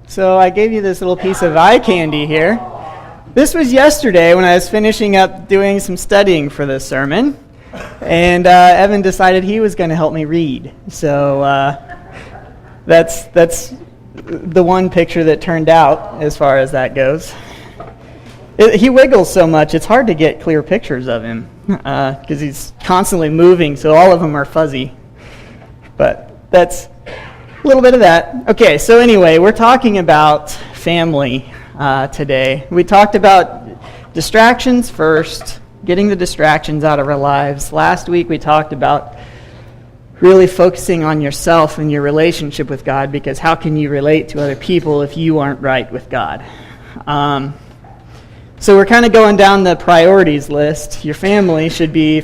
So I gave you this little piece of eye candy here. This was yesterday when I was finishing up doing some studying for this sermon, and Evan decided he was going to help me read. So that's the one picture that turned out as far as that goes. He wiggles so much, it's hard to get clear pictures of him because he's constantly moving, so all of them are fuzzy. But that's a little bit of that. Okay, so anyway, we're talking about family today. We talked about distractions first, getting the distractions out of our lives. Last week we talked about really focusing on yourself and your relationship with God, because how can you relate to other people if you aren't right with God? So we're kind of going down the priorities list. Your family should be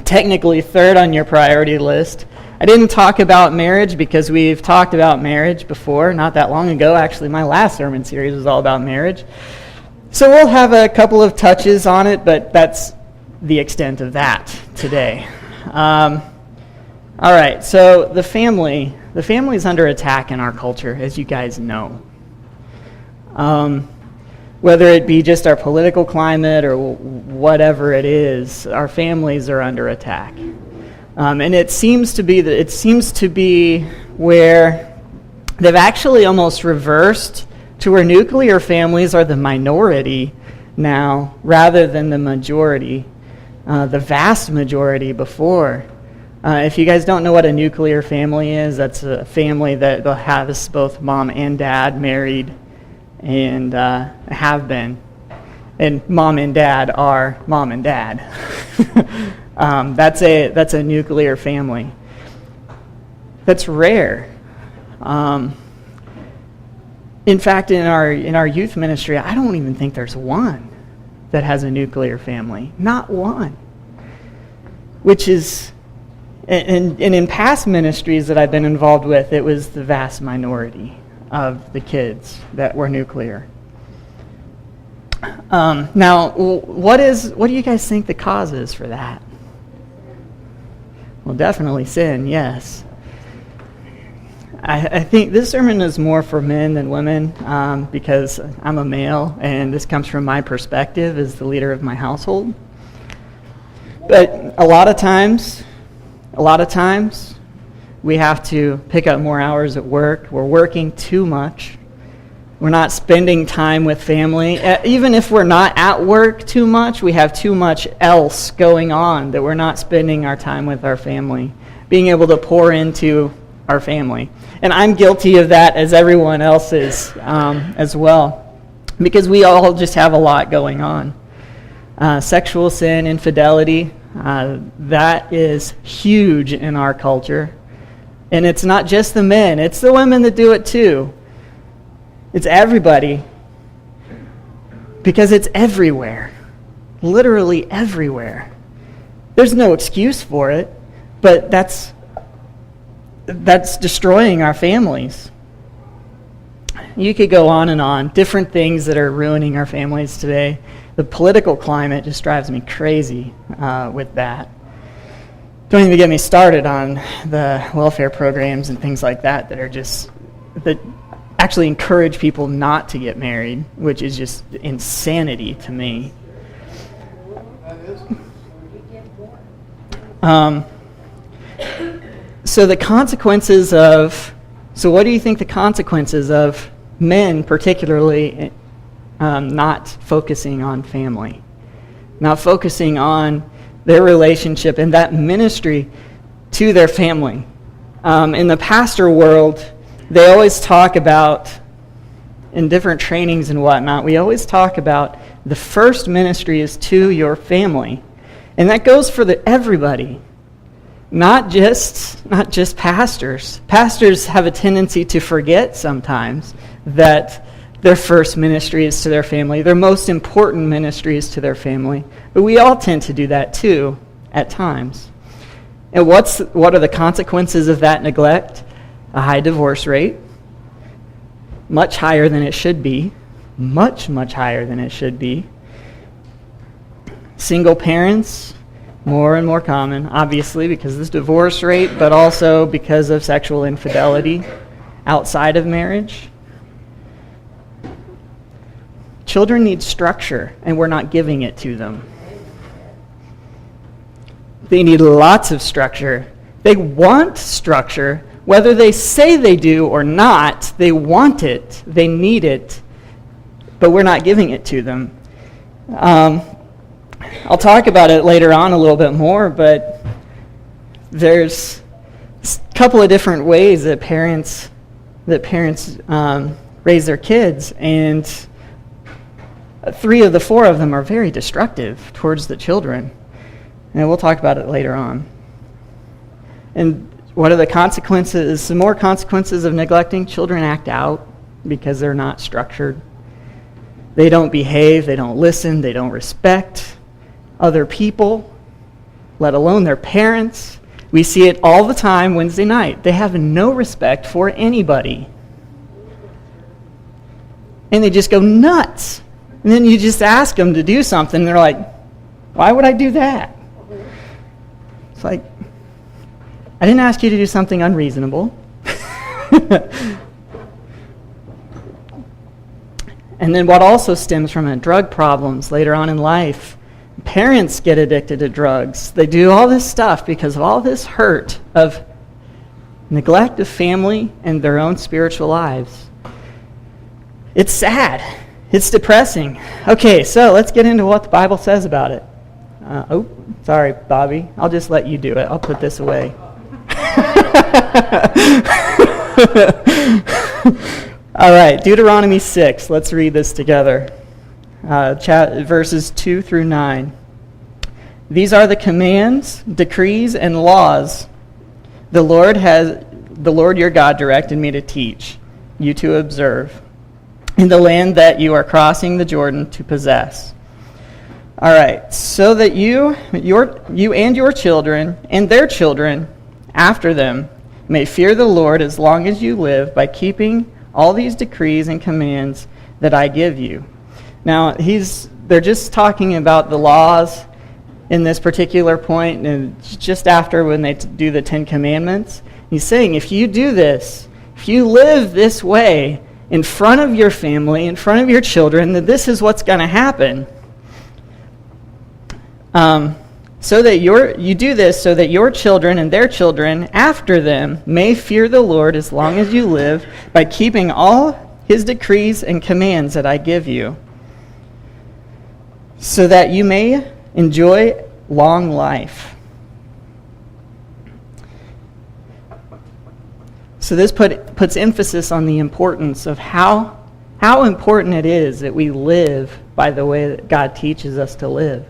technically third on your priority list. I didn't talk about marriage because we've talked about marriage before, not that long ago. Actually, my last sermon series was all about marriage. So we'll have a couple of touches on it, but that's the extent of that today. All right, so the family is under attack in our culture, as you guys know. Whether it be just our political climate or whatever it is, our families are under attack. And it seems to be where they've actually almost reversed to where nuclear families are the minority now rather than the majority, the vast majority before. If you guys don't know what a nuclear family is, that's a family that has both mom and dad married and have been. And mom and dad are mom and dad. That's a nuclear family. That's rare. In fact, in our youth ministry, I don't even think there's one that has a nuclear family. Not one. Which is, and in past ministries that I've been involved with, it was the vast minority of the kids that were nuclear. Now, what do you guys think the cause is for that? Well, definitely sin, yes. I think this sermon is more for men than women because I'm a male, and this comes from my perspective as the leader of my household. But a lot of times, we have to pick up more hours at work. We're working too much. We're not spending time with family. Even if we're not at work too much, we have too much else going on that we're not spending our time with our family, being able to pour into our family. And I'm guilty of that, as everyone else is as well, because we all just have a lot going on. Sexual sin, infidelity, that is huge in our culture. And it's not just the men, it's the women that do it too. It's everybody, because it's everywhere, literally everywhere. There's no excuse for it, but that's destroying our families. You could go on and on, different things that are ruining our families today. The political climate just drives me crazy with that. Don't even get me started on the welfare programs and things like that that actually encourage people not to get married, which is just insanity to me. So what do you think the consequences of men particularly not focusing on family, not focusing on their relationship and that ministry to their family? In the pastor world, they always talk about, in different trainings and whatnot, we always talk about the first ministry is to your family. And that goes for everybody, not just pastors. Pastors have a tendency to forget sometimes that their first ministry is to their family. Their most important ministry is to their family. But we all tend to do that too at times. And what are the consequences of that neglect? A high divorce rate, much higher than it should be, much higher than it should be. Single parents, more and more common, obviously because of this divorce rate, but also because of sexual infidelity outside of marriage. Children need structure, and we're not giving it to them. They need lots of structure. They want structure. Whether they say they do or not, they want it. They need it. But we're not giving it to them. I'll talk about it later on a little bit more, but there's a couple of different ways that parents raise their kids, and 3 of the 4 of them are very destructive towards the children. And we'll talk about it later on. And what are the consequences? Some more consequences of neglecting. Children act out because they're not structured. They don't behave, they don't listen, they don't respect other people, let alone their parents. We see it all the time Wednesday night. They have no respect for anybody. And they just go nuts. And then you just ask them to do something, and they're like, why would I do that? It's like, I didn't ask you to do something unreasonable. And then what also stems from it, drug problems later on in life. Parents get addicted to drugs. They do all this stuff because of all this hurt of neglect of family and their own spiritual lives. It's sad. It's depressing. Okay, so let's get into what the Bible says about it. Sorry, Bobby. I'll just let you do it. I'll put this away. All right, Deuteronomy 6. Let's read this together. Verses 2 through 9. These are the commands, decrees, and laws the Lord your God directed me to teach you to observe in the land that you are crossing the Jordan to possess. All right, so that you and your children and their children after them may fear the Lord as long as you live by keeping all these decrees and commands that I give you. Now, they're just talking about the laws in this particular point, and just after when they do the 10 Commandments. He's saying, if you do this, if you live this way in front of your family, in front of your children, then this is what's going to happen. So that you do this so that your children and their children after them may fear the Lord as long as you live by keeping all his decrees and commands that I give you, so that you may enjoy long life. So this puts emphasis on the importance of how important it is that we live by the way that God teaches us to live.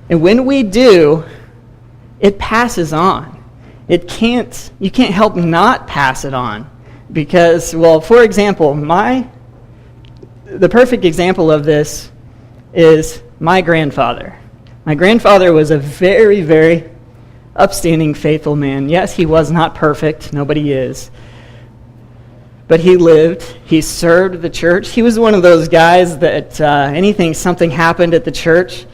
And when we do, it passes on. You can't help not pass it on. Because, well, for example, the perfect example of this is my grandfather. My grandfather was a very, very upstanding, faithful man. Yes, he was not perfect. Nobody is. But he lived. He served the church. He was one of those guys that something happened at the church,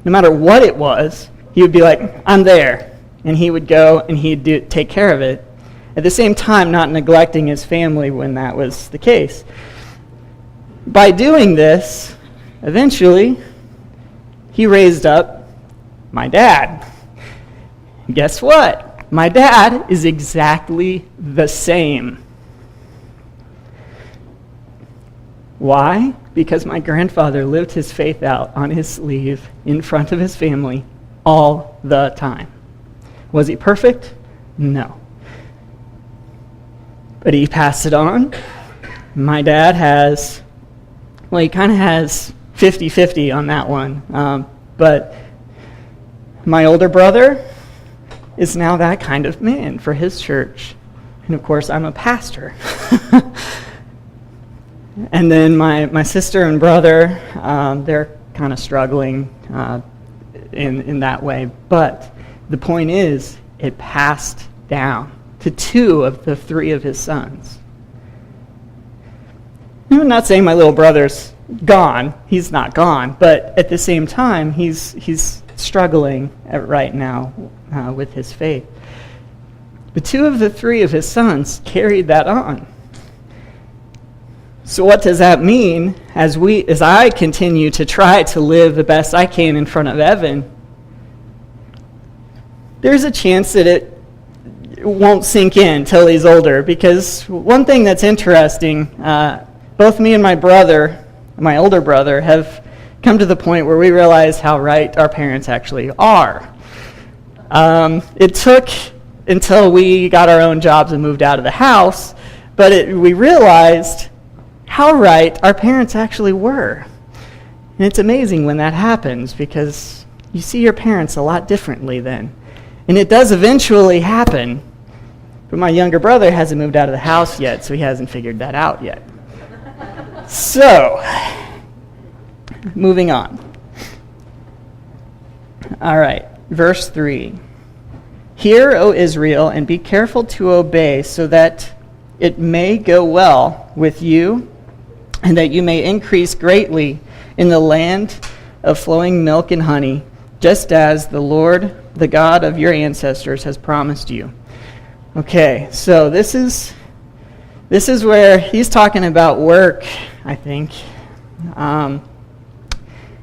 no matter what it was, he would be like, I'm there. And he would go and he'd take care of it. At the same time, not neglecting his family when that was the case. By doing this, eventually, he raised up my dad. Guess what? My dad is exactly the same. Why? Because my grandfather lived his faith out on his sleeve in front of his family all the time. Was he perfect? No. But he passed it on. My dad he kind of has 50-50 on that one. But my older brother is now that kind of man for his church. And of course, I'm a pastor. And then my sister and brother, they're kind of struggling in that way. But the point is, it passed down to 2 of the 3 of his sons. I'm not saying my little brother's gone. He's not gone. But at the same time, he's struggling right now with his faith. But 2 of the 3 of his sons carried that on. So what does that mean as I continue to try to live the best I can in front of Evan? There's a chance that it won't sink in till he's older, because one thing that's interesting, both me and my older brother, have come to the point where we realize how right our parents actually are. It took until we got our own jobs and moved out of the house, but we realized how right our parents actually were. And it's amazing when that happens, because you see your parents a lot differently then. And it does eventually happen, but my younger brother hasn't moved out of the house yet, so he hasn't figured that out yet. So, moving on. All right, verse 3. Hear, O Israel, and be careful to obey, so that it may go well with you, and that you may increase greatly in the land of flowing milk and honey, just as the Lord, the God of your ancestors, has promised you. Okay, so this is where he's talking about work, I think.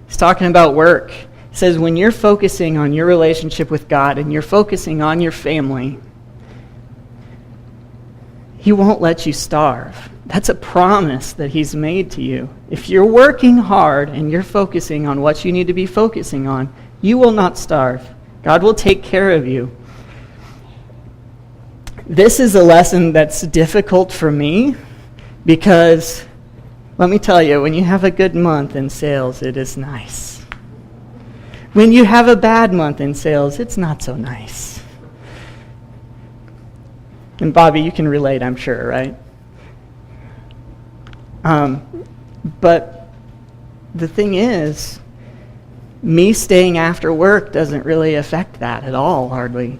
He's talking about work. He says when you're focusing on your relationship with God and you're focusing on your family, He won't let you starve. That's a promise that He's made to you. If you're working hard and you're focusing on what you need to be focusing on, you will not starve. God will take care of you. This is a lesson that's difficult for me because, let me tell you, when you have a good month in sales, it is nice. When you have a bad month in sales, it's not so nice. And Bobby, you can relate, I'm sure, right? But the thing is, me staying after work doesn't really affect that at all, hardly.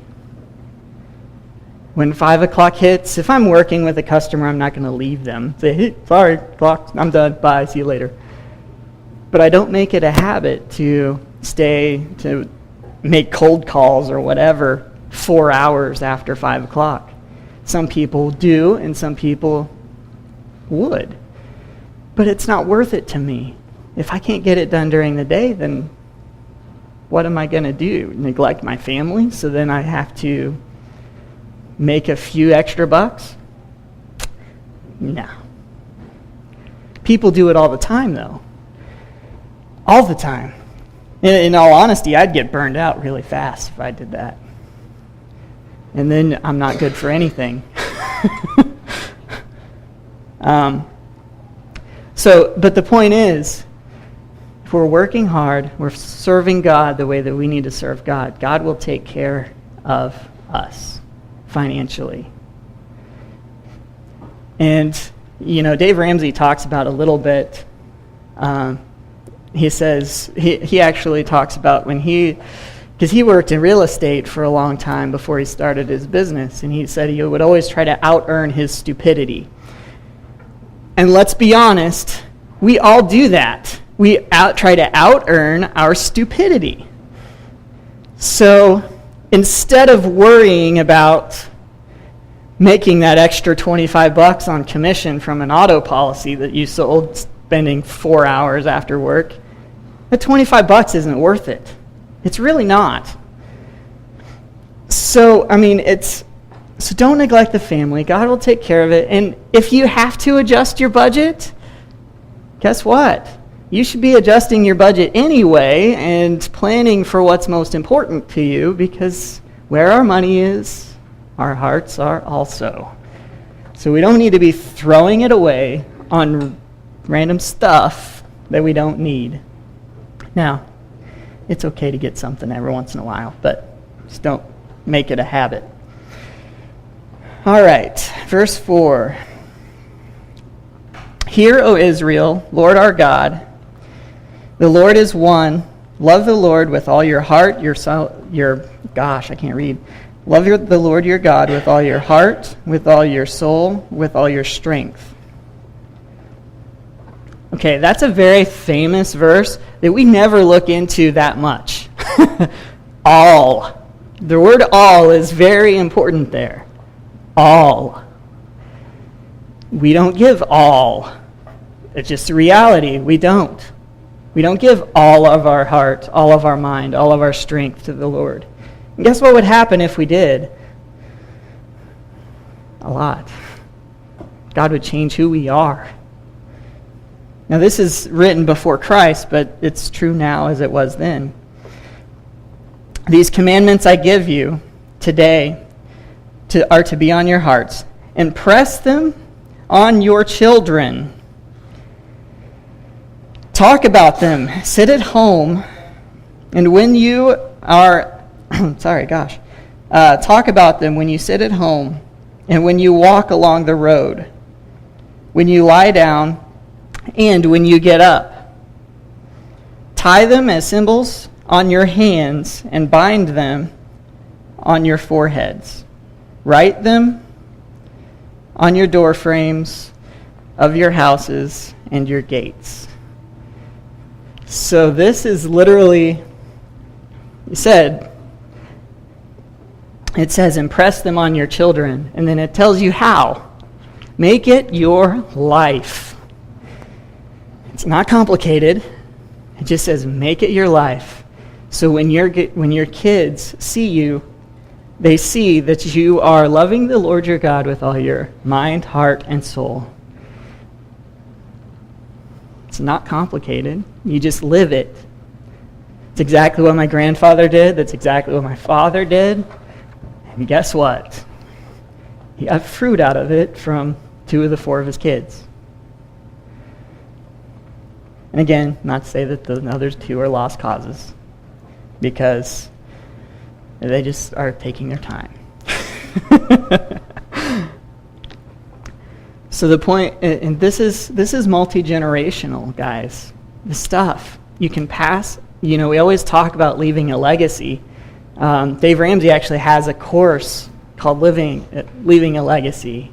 When 5 o'clock hits, if I'm working with a customer, I'm not going to leave them. Say, hey, sorry, clock, I'm done, bye, see you later. But I don't make it a habit to stay, to make cold calls or whatever 4 hours after 5 o'clock. Some people do, and some people would. But it's not worth it to me. If I can't get it done during the day, then what am I going to do? Neglect my family? So then I have to make a few extra bucks? No. People do it all the time, though. All the time. In all honesty, I'd get burned out really fast if I did that. And then I'm not good for anything. But the point is, if we're working hard, we're serving God the way that we need to serve God, God will take care of us financially. And, Dave Ramsey talks about a little bit. He says, he actually talks about because he worked in real estate for a long time before he started his business, and he said he would always try to out-earn his stupidity. And let's be honest, we all do that. We try to out-earn our stupidity. So instead of worrying about making that extra $25 on commission from an auto policy that you sold, spending 4 hours after work, that $25 isn't worth it. It's really not. So, so don't neglect the family. God will take care of it. And if you have to adjust your budget, guess what? You should be adjusting your budget anyway and planning for what's most important to you, because where our money is, our hearts are also. So we don't need to be throwing it away on random stuff that we don't need. Now, it's okay to get something every once in a while, but just don't make it a habit. All right, verse 4. Hear, O Israel, Lord our God, the Lord is one. Love the Lord with all your heart, Love the Lord your God with all your heart, with all your soul, with all your strength. Okay, that's a very famous verse that we never look into that much. All. The word all is very important there. All. We don't give all It's just a reality. We don't. We don't give all of our heart, all of our mind, all of our strength to the Lord. And guess what would happen if we did? A lot. God would change who we are. Now, this is written before Christ, but it's true now as it was then. These commandments I give you today are to be on your hearts. Impress them on your children. Talk about them. Sit at home. And when you are, talk about them when you sit at home and when you walk along the road, when you lie down, and when you get up. Tie them as symbols on your hands and bind them on your foreheads. Write them on your door frames of your houses and your gates. So this is literally, it says impress them on your children, and then it tells you how. Make it your life. It's not complicated. It just says make it your life. So when your kids see you, they see that you are loving the Lord your God with all your mind, heart, and soul. It's not complicated. You just live it. It's exactly what my grandfather did. That's exactly what my father did. And guess what? He got fruit out of it from 2 of the 4 of his kids. And again, not to say that the other 2 are lost causes, because they just are taking their time. So the point, and this is multi-generational, guys. The stuff you can pass. We always talk about leaving a legacy. Dave Ramsey actually has a course called Leaving a Legacy.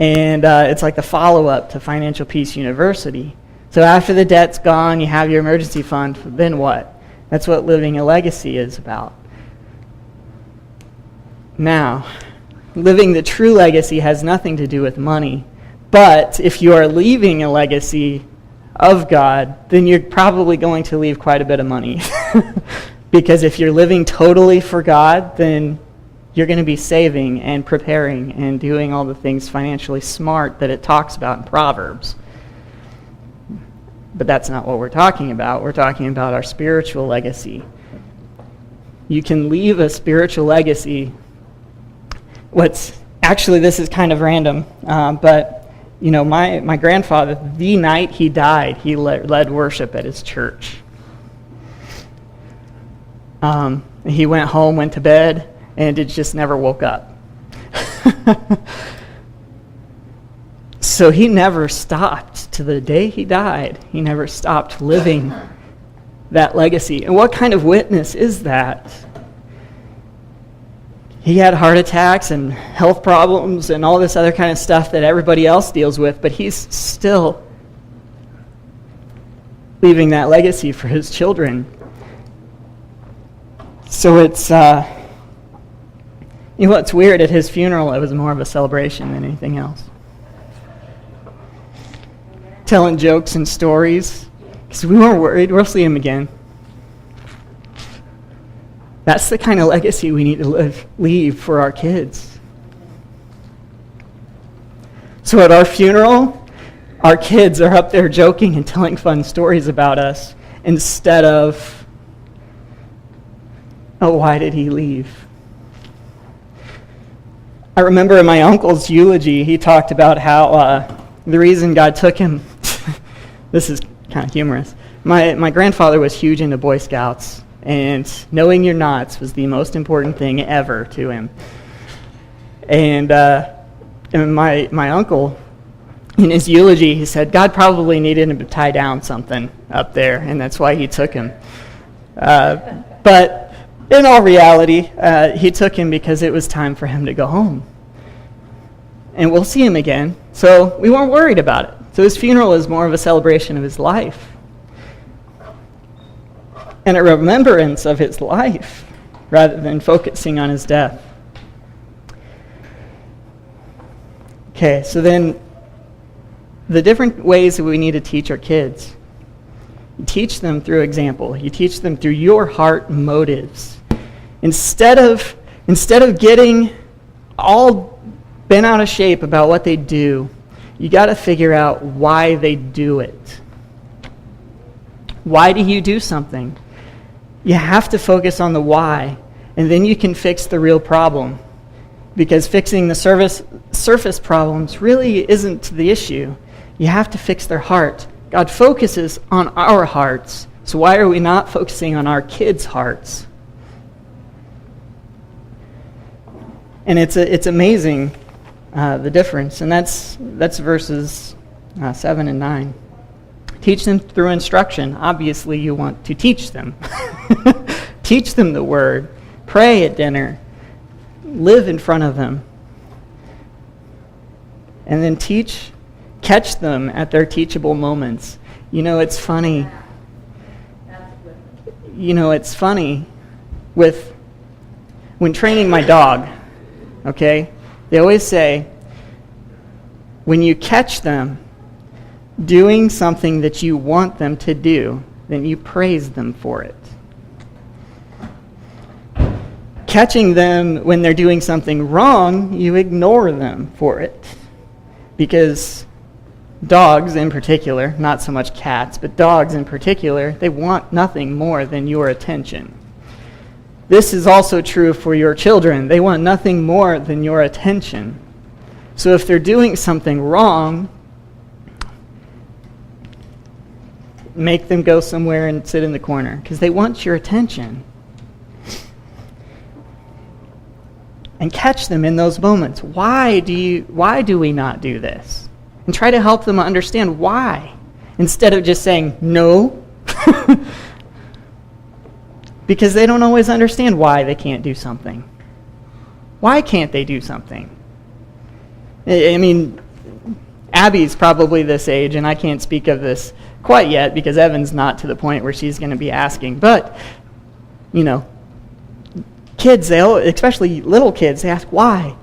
And it's like the follow-up to Financial Peace University. So after the debt's gone, you have your emergency fund, then what? That's what living a legacy is about. Now, living the true legacy has nothing to do with money. But if you are leaving a legacy of God, then you're probably going to leave quite a bit of money. Because if you're living totally for God, then you're going to be saving and preparing and doing all the things financially smart that it talks about in Proverbs. But that's not what we're talking about. We're talking about our spiritual legacy. You can leave a spiritual legacy. This is kind of random, but my grandfather, the night he died, he led worship at his church. He went home, went to bed, and it just never woke up. So he never stopped to the day he died. He never stopped living that legacy. And what kind of witness is that? He had heart attacks and health problems and all this other kind of stuff that everybody else deals with, but he's still leaving that legacy for his children. So it's, what's weird, at his funeral, it was more of a celebration than anything else. Telling jokes and stories, because we weren't worried, we'll see him again. That's the kind of legacy we need to leave for our kids. So at our funeral, our kids are up there joking and telling fun stories about us instead of, oh, why did he leave? I remember in my uncle's eulogy, he talked about how the reason God took him, this is kind of humorous. My grandfather was huge into Boy Scouts, and knowing your knots was the most important thing ever to him. And my uncle, in his eulogy, he said God probably needed him to tie down something up there, and that's why he took him. But in all reality, he took him because it was time for him to go home. And we'll see him again, so we weren't worried about it. So his funeral is more of a celebration of his life and a remembrance of his life rather than focusing on his death. Okay, so then the different ways that we need to teach our kids. You teach them through example. You teach them through your heart motives. Instead of getting all bent out of shape about what they do, you got to figure out why they do it. Why do you do something? You have to focus on the why, and then you can fix the real problem. Because fixing the surface problems really isn't the issue. You have to fix their heart. God focuses on our hearts. So why are we not focusing on our kids' hearts? And it's amazing the difference. And that's verses 7 and 9. Teach them through instruction. Obviously, you want to teach them. Teach them the word. Pray at dinner. Live in front of them. And then catch them at their teachable moments. It's funny. It's funny when training my dog, okay? They always say, when you catch them doing something that you want them to do, then you praise them for it. Catching them when they're doing something wrong, you ignore them for it. Because dogs in particular, not so much cats, but dogs in particular, they want nothing more than your attention. This is also true for your children. They want nothing more than your attention. So if they're doing something wrong, make them go somewhere and sit in the corner, because they want your attention. And catch them in those moments. Why do we not do this? And try to help them understand why, instead of just saying no. Because they don't always understand why they can't do something. Why can't they do something? I mean, Abby's probably this age, and I can't speak of this quite yet because Evan's not to the point where she's going to be asking. But, kids, especially little kids, they ask why,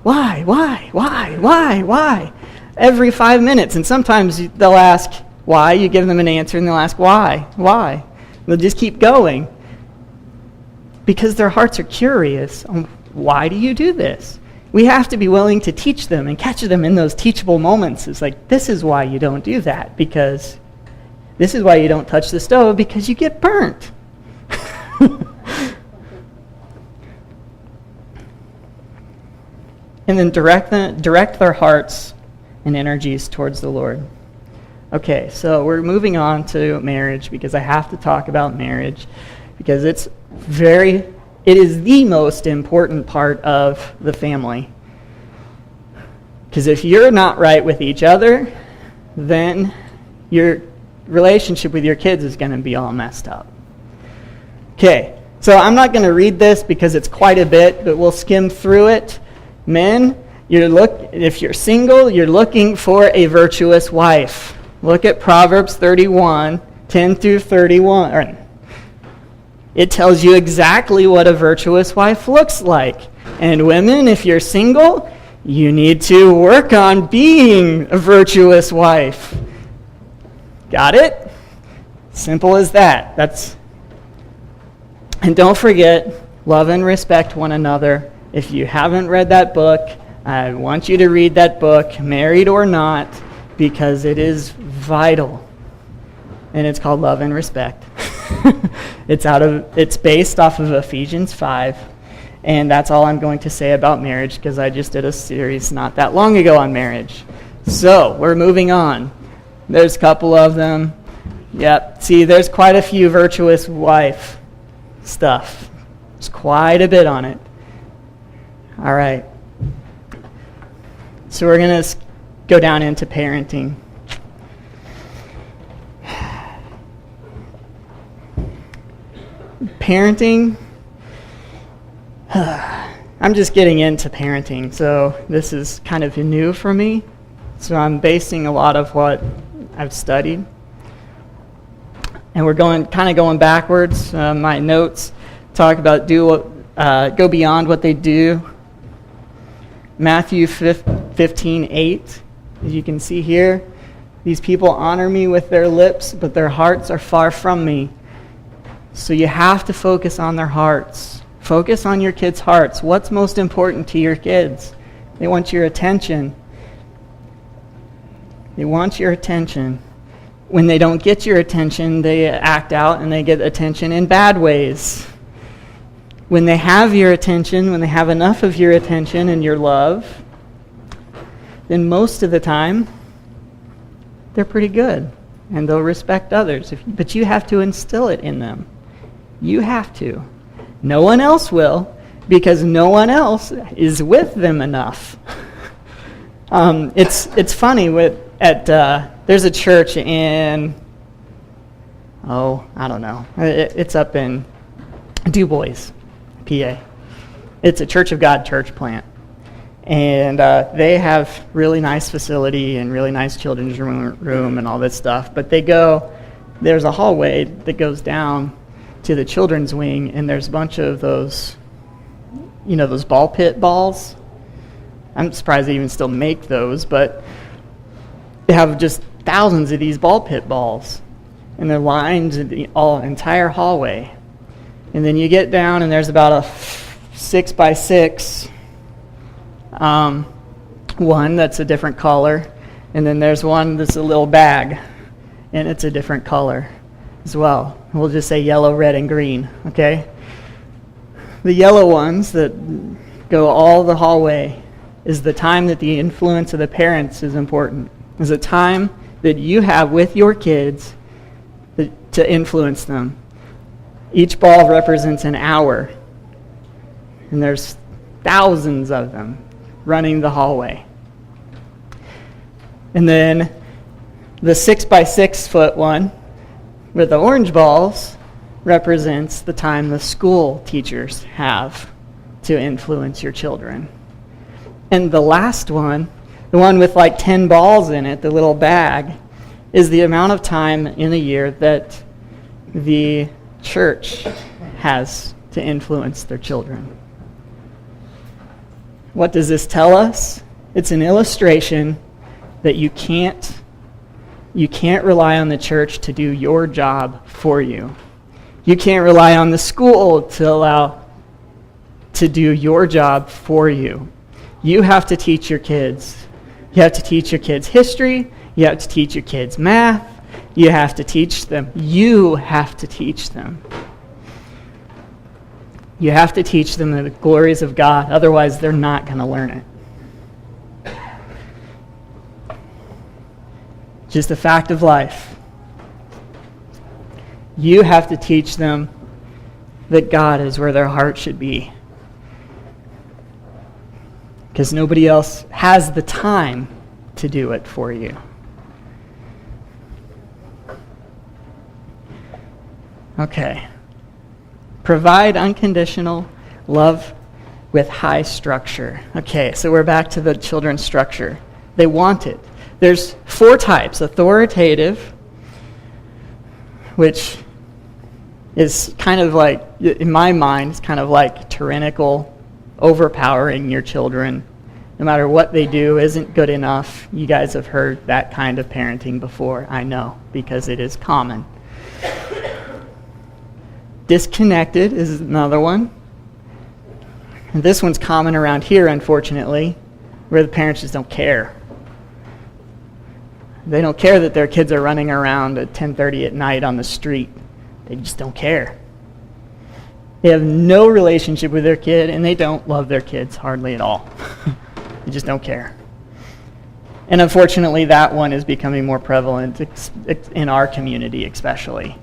every 5 minutes. And sometimes they'll ask why, you give them an answer, and they'll ask why. They'll just keep going. Because their hearts are curious on why do you do this? We have to be willing to teach them and catch them in those teachable moments. It's like, this is why you don't do that, because this is why you don't touch the stove, because you get burnt. And then direct their hearts and energies towards the Lord. Okay, so we're moving on to marriage, because I have to talk about marriage, because it is the most important part of the family. Because if you're not right with each other, then your relationship with your kids is going to be all messed up. Okay, so I'm not going to read this because it's quite a bit, but we'll skim through it. Men, if you're single, you're looking for a virtuous wife. Look at Proverbs 31, 10 through 31. It tells you exactly what a virtuous wife looks like. And women, if you're single, you need to work on being a virtuous wife. Got it? Simple as that. And don't forget, love and respect one another. If you haven't read that book, I want you to read that book, married or not, because it is vital. And it's called Love and Respect. It's based off of Ephesians 5, and that's all I'm going to say about marriage, because I just did a series not that long ago on marriage. So, we're moving on. There's a couple of them. Yep, see, there's quite a few virtuous wife stuff. There's quite a bit on it. All right. So we're going to go down into parenting. Parenting, I'm just getting into parenting, so this is kind of new for me. So I'm basing a lot of what I've studied. And we're going backwards. My notes talk about go beyond what they do. Matthew 15:8, as you can see here. These people honor me with their lips, but their hearts are far from me. So you have to focus on their hearts. Focus on your kids' hearts. What's most important to your kids? They want your attention. They want your attention. When they don't get your attention, they act out and they get attention in bad ways. When they have your attention, when they have enough of your attention and your love, then most of the time, they're pretty good and they'll respect others. But you have to instill it in them. You have to. No one else will, because no one else is with them enough. It's funny there's a church in I don't know. It's up in Du Bois, PA. It's a Church of God church plant, and they have really nice facility and really nice children's room and all this stuff. But there's a hallway that goes down to the children's wing, and there's a bunch of those ball pit balls. I'm surprised they even still make those, but they have just thousands of these ball pit balls, and they're lined the entire hallway. And then you get down, and there's about a 6x6 one that's a different color, and then there's one that's a little bag, and it's a different color as well. We'll just say yellow, red, and green, okay? The yellow ones that go all the hallway is the time that the influence of the parents is important. Is a time that you have with your kids to influence them. Each ball represents an hour, and there's thousands of them running the hallway. And then the 6x6 foot one with the orange balls represents the time the school teachers have to influence your children. And the last one, the one with like 10 balls in it, the little bag, is the amount of time in a year that the church has to influence their children. What does this tell us? It's an illustration that you can't rely on the church to do your job for you. You can't rely on the school to do your job for you. You have to teach your kids. You have to teach your kids history. You have to teach your kids math. You have to teach them. You have to teach them. You have to teach them the glories of God. Otherwise, they're not going to learn it. Just a fact of life. You have to teach them that God is where their heart should be. Because nobody else has the time to do it for you. Okay. Provide unconditional love with high structure. Okay, so we're back to the children's structure. They want it. There's 4 types. Authoritative, which is kind of like, in my mind, it's kind of like tyrannical, overpowering your children. No matter what they do isn't good enough. You guys have heard that kind of parenting before, I know, because it is common. Disconnected is another one. And this one's common around here, unfortunately, where the parents just don't care. They don't care that their kids are running around at 10:30 at night on the street. They just don't care. They have no relationship with their kid, and they don't love their kids hardly at all. They just don't care. And unfortunately, that one is becoming more prevalent in our community especially.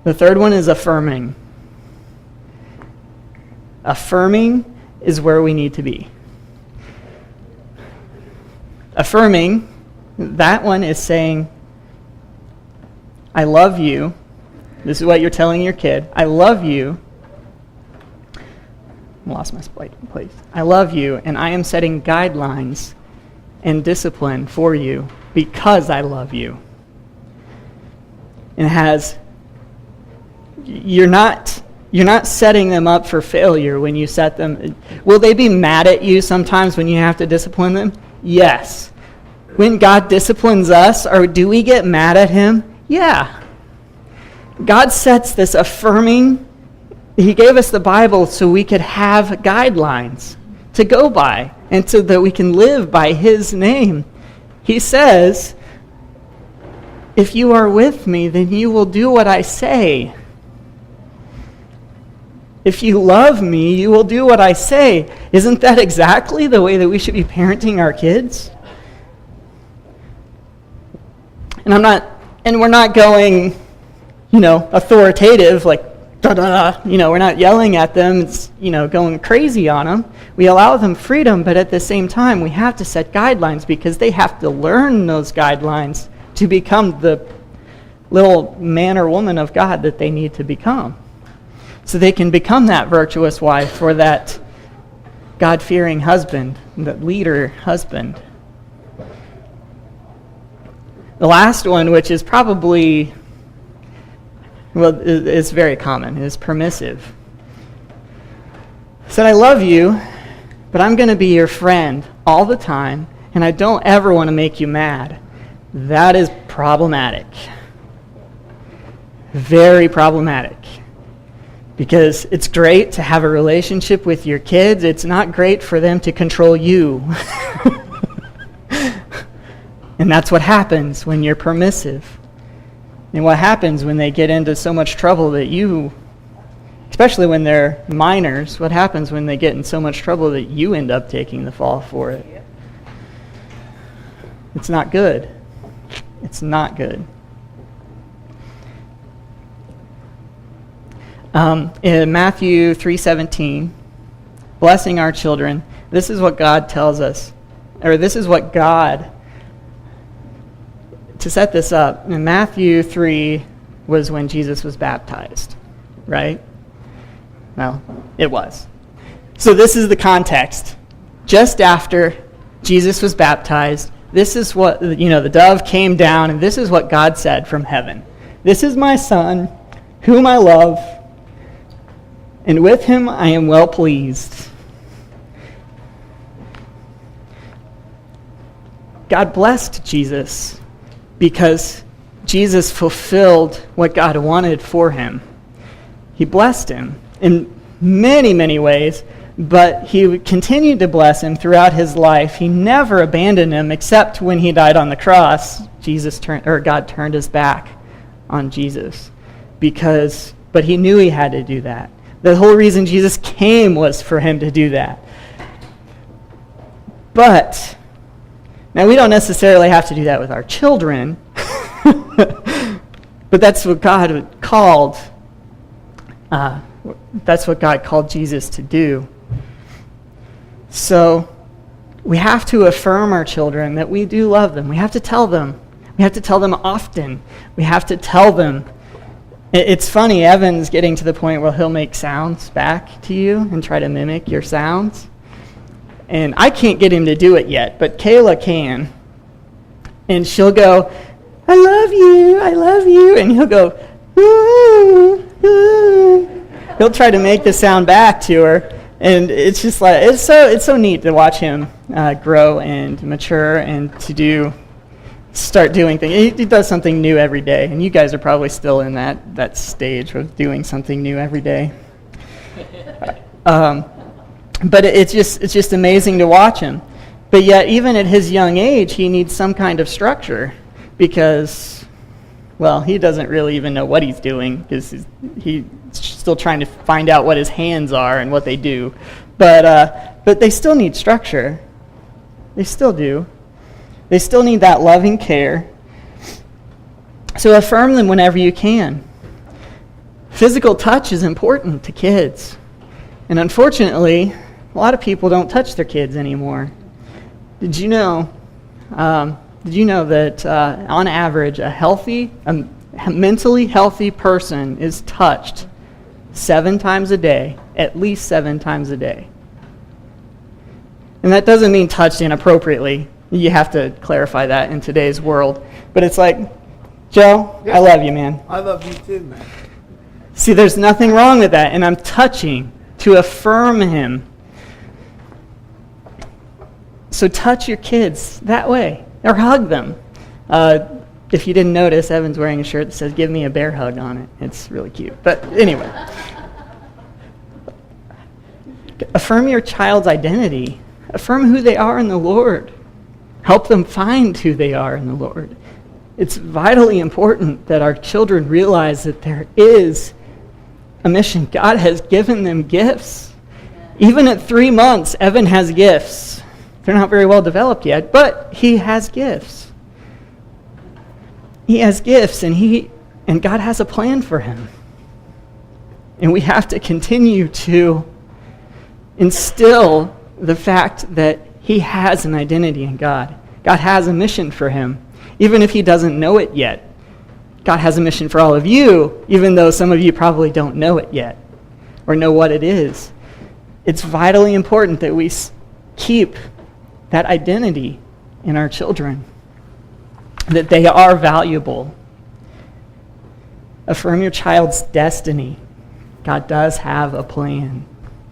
The third one is affirming. Affirming is where we need to be. Affirming, that one is saying, I love you. This is what you're telling your kid. I love you. I lost my place. I love you, and I am setting guidelines and discipline for you because I love you. And you're not setting them up for failure when you set them. Will they be mad at you sometimes when you have to discipline them? Yes. When God disciplines us, or do we get mad at him? Yeah. God sets this affirming. He gave us the Bible so we could have guidelines to go by and so that we can live by his name. He says, if you are with me, then you will do what I say. If you love me, you will do what I say. Isn't that exactly the way that we should be parenting our kids? And we're not going, authoritative, like, da-da-da, we're not yelling at them, it's, going crazy on them. We allow them freedom, but at the same time, we have to set guidelines because they have to learn those guidelines to become the little man or woman of God that they need to become. So they can become that virtuous wife or that God-fearing husband, that leader husband. The last one, which is probably, it's very common, is permissive. Said, I love you, but I'm going to be your friend all the time, and I don't ever want to make you mad. That is problematic. Very problematic. Because it's great to have a relationship with your kids. It's not great for them to control you. And that's what happens when you're permissive. And what happens when they get into so much trouble that you, especially when they're minors, what happens when they get in so much trouble that you end up taking the fall for it? It's not good. It's not good. In Matthew 3:17, blessing our children, this is what God tells us, or this is what God, to set this up, in Matthew 3 was when Jesus was baptized, right? Well, it was. So this is the context. Just after Jesus was baptized, this is what, the dove came down, and this is what God said from heaven. This is my Son, whom I love, and with him I am well pleased. God blessed Jesus because Jesus fulfilled what God wanted for him. He blessed him in many, many ways, but he continued to bless him throughout his life. He never abandoned him except when he died on the cross. God turned his back on Jesus but he knew he had to do that. The whole reason Jesus came was for him to do that. But now we don't necessarily have to do that with our children, but that's what God called. That's what God called Jesus to do. So we have to affirm our children that we do love them. We have to tell them. We have to tell them often. We have to tell them. It's funny, Evan's getting to the point where he'll make sounds back to you and try to mimic your sounds. And I can't get him to do it yet, but Kayla can. And she'll go, I love you. And he'll go, ooh, ooh. He'll try to make the sound back to her. And it's just like, it's so neat to watch him grow and mature and to start doing things. He does something new every day, and you guys are probably still in that stage of doing something new every day. But it's just amazing to watch him. But yet, even at his young age, he needs some kind of structure because, he doesn't really even know what he's doing because he's still trying to find out what his hands are and what they do. But they still need structure. They still do. They still need that loving care. So affirm them whenever you can. Physical touch is important to kids. And unfortunately, a lot of people don't touch their kids anymore. Did you know that on average, a mentally healthy person is touched 7 times a day, at least 7 times a day? And that doesn't mean touched inappropriately. You have to clarify that in today's world. But it's like, Joe, yeah. I love you, man. I love you too, man. See, there's nothing wrong with that. And I'm touching to affirm him. So touch your kids that way. or hug them. If you didn't notice, Evan's wearing a shirt that says, "Give me a bear hug" on it. It's really cute. But anyway. Affirm your child's identity. Affirm who they are in the Lord. Help them find who they are in the Lord. It's vitally important that our children realize that there is a mission. God has given them gifts. Even at 3 months, Evan has gifts. They're not very well developed yet, but he has gifts. He has gifts, and God has a plan for him. And we have to continue to instill the fact that he has an identity in God. God has a mission for him, even if he doesn't know it yet. God has a mission for all of you, even though some of you probably don't know it yet or know what it is. It's vitally important that we keep that identity in our children, that they are valuable. Affirm your child's destiny. God does have a plan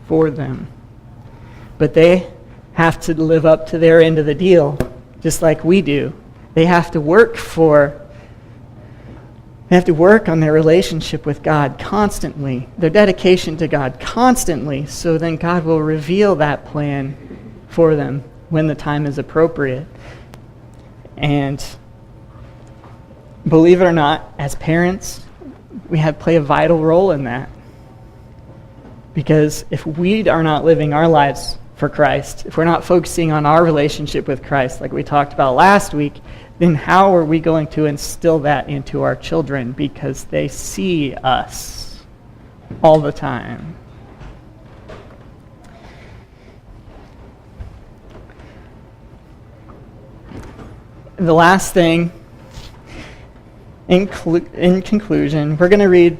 for them, but they have to live up to their end of the deal, just like we do. They have to work on their relationship with God constantly, their dedication to God constantly, so then God will reveal that plan for them when the time is appropriate. And believe it or not, as parents, we play a vital role in that. Because if we are not living our lives for Christ, if we're not focusing on our relationship with Christ like we talked about last week, then how are we going to instill that into our children? Because they see us all the time. The last thing, in conclusion, we're going to read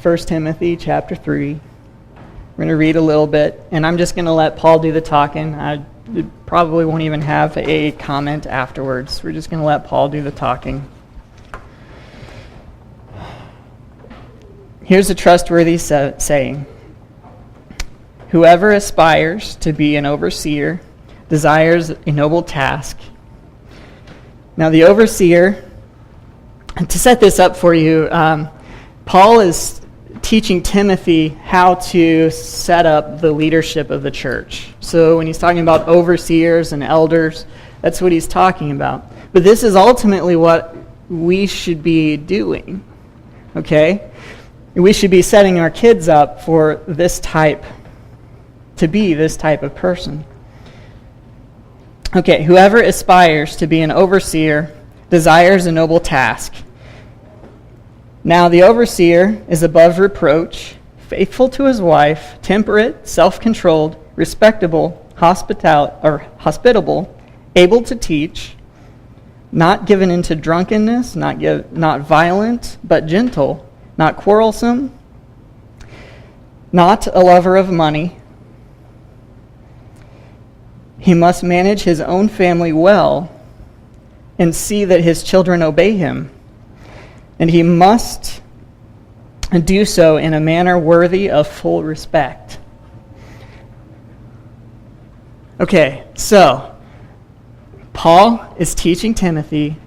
1 Timothy chapter 3. We're going to read a little bit, and I'm just going to let Paul do the talking. I probably won't even have a comment afterwards. We're just going to let Paul do the talking. Here's a trustworthy saying. Whoever aspires to be an overseer desires a noble task. Now the overseer, to set this up for you, Paul is teaching Timothy how to set up the leadership of the church. So when he's talking about overseers and elders, that's what he's talking about. But this is ultimately what we should be doing, okay? We should be setting our kids up for to be this type of person. Okay, whoever aspires to be an overseer desires a noble task. Now the overseer is above reproach, faithful to his wife, temperate, self-controlled, respectable, hospitable, able to teach, not given into drunkenness, not violent, but gentle, not quarrelsome, not a lover of money. He must manage his own family well and see that his children obey him. And he must do so in a manner worthy of full respect. Okay, so Paul is teaching Timothy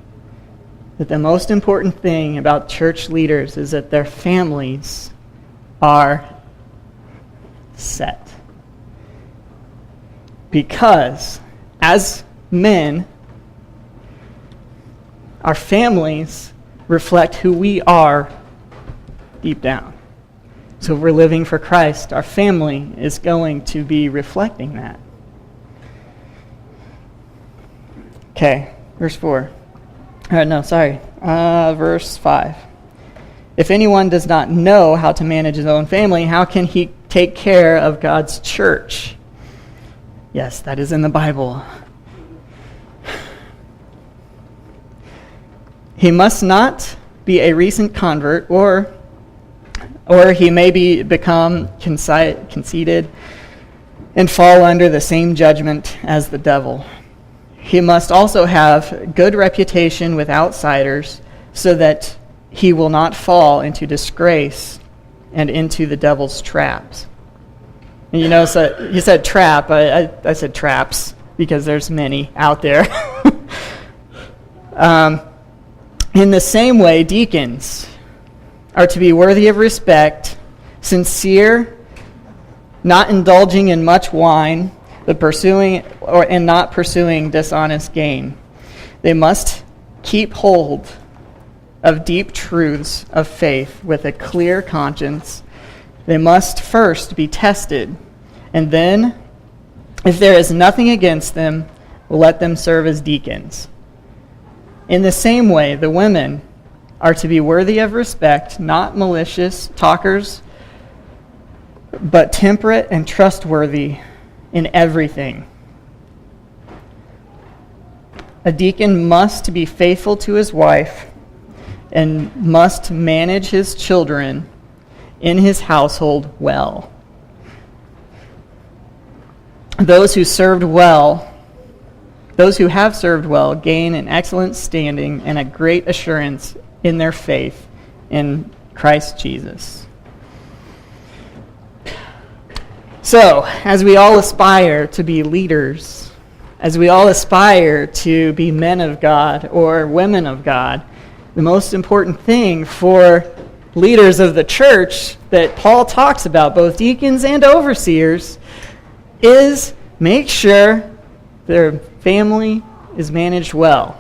that the most important thing about church leaders is that their families are set. Because as men, our families reflect who we are deep down. So if we're living for Christ, our family is going to be reflecting that. Okay, verse 4. Verse 5. If anyone does not know how to manage his own family, how can he take care of God's church? Yes, that is in the Bible. He must not be a recent convert, or he may become conceited and fall under the same judgment as the devil. He must also have good reputation with outsiders, so that he will not fall into disgrace and into the devil's traps. And so you said trap. I said traps because there's many out there. In the same way, deacons are to be worthy of respect, sincere, not indulging in much wine, but not pursuing dishonest gain. They must keep hold of deep truths of faith with a clear conscience. They must first be tested, and then, if there is nothing against them, let them serve as deacons. In the same way, the women are to be worthy of respect, not malicious talkers, but temperate and trustworthy in everything. A deacon must be faithful to his wife and must manage his children in his household well. Those who have served well gain an excellent standing and a great assurance in their faith in Christ Jesus. So, as we all aspire to be leaders, as we all aspire to be men of God or women of God, the most important thing for leaders of the church that Paul talks about, both deacons and overseers, is make sure their family is managed well.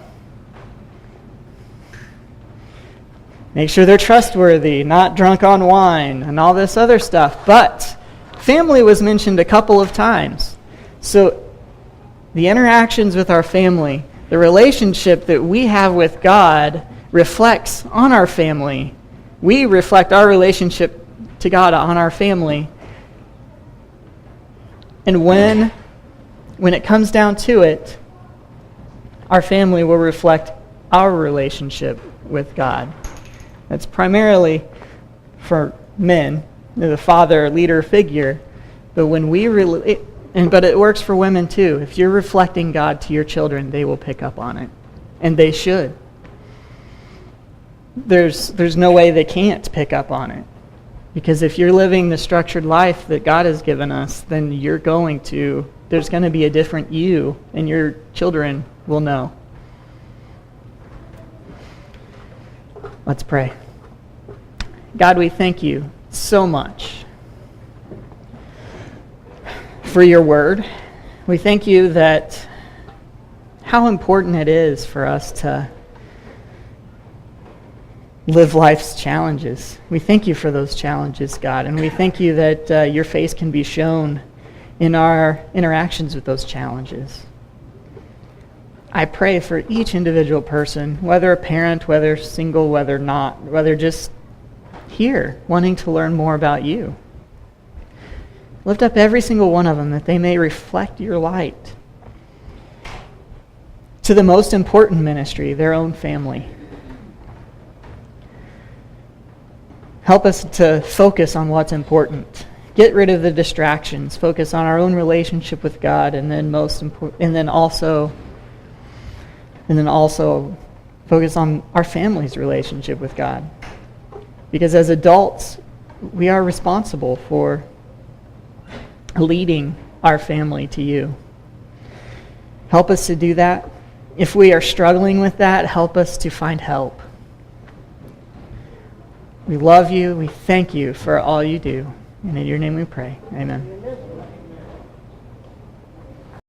Make sure they're trustworthy, not drunk on wine, and all this other stuff. But family was mentioned a couple of times. So the interactions with our family, the relationship that we have with God reflects on our family. We reflect our relationship to God on our family. And when it comes down to it, our family will reflect our relationship with God. That's primarily for men, the father, leader figure. But when but it works for women too. If you're reflecting God to your children, they will pick up on it, and they should. There's no way they can't pick up on it, because if you're living the structured life that God has given us, then there's going to be a different you, and your children will know. Let's pray. God, we thank you so much for your word. We thank you that how important it is for us to live life's challenges. We thank you for those challenges, God, and we thank you that your face can be shown in our interactions with those challenges. I pray for each individual person, whether a parent, whether single, whether not, whether just here, wanting to learn more about you. Lift up every single one of them that they may reflect your light to the most important ministry, their own family. Help us to focus on what's important. Get rid of the distractions. Focus on our own relationship with God, and then also focus on our family's relationship with God. Because as adults, we are responsible for leading our family to you. Help us to do that. If we are struggling with that, help us to find help. We love you. We thank you for all you do. And in your name we pray. Amen.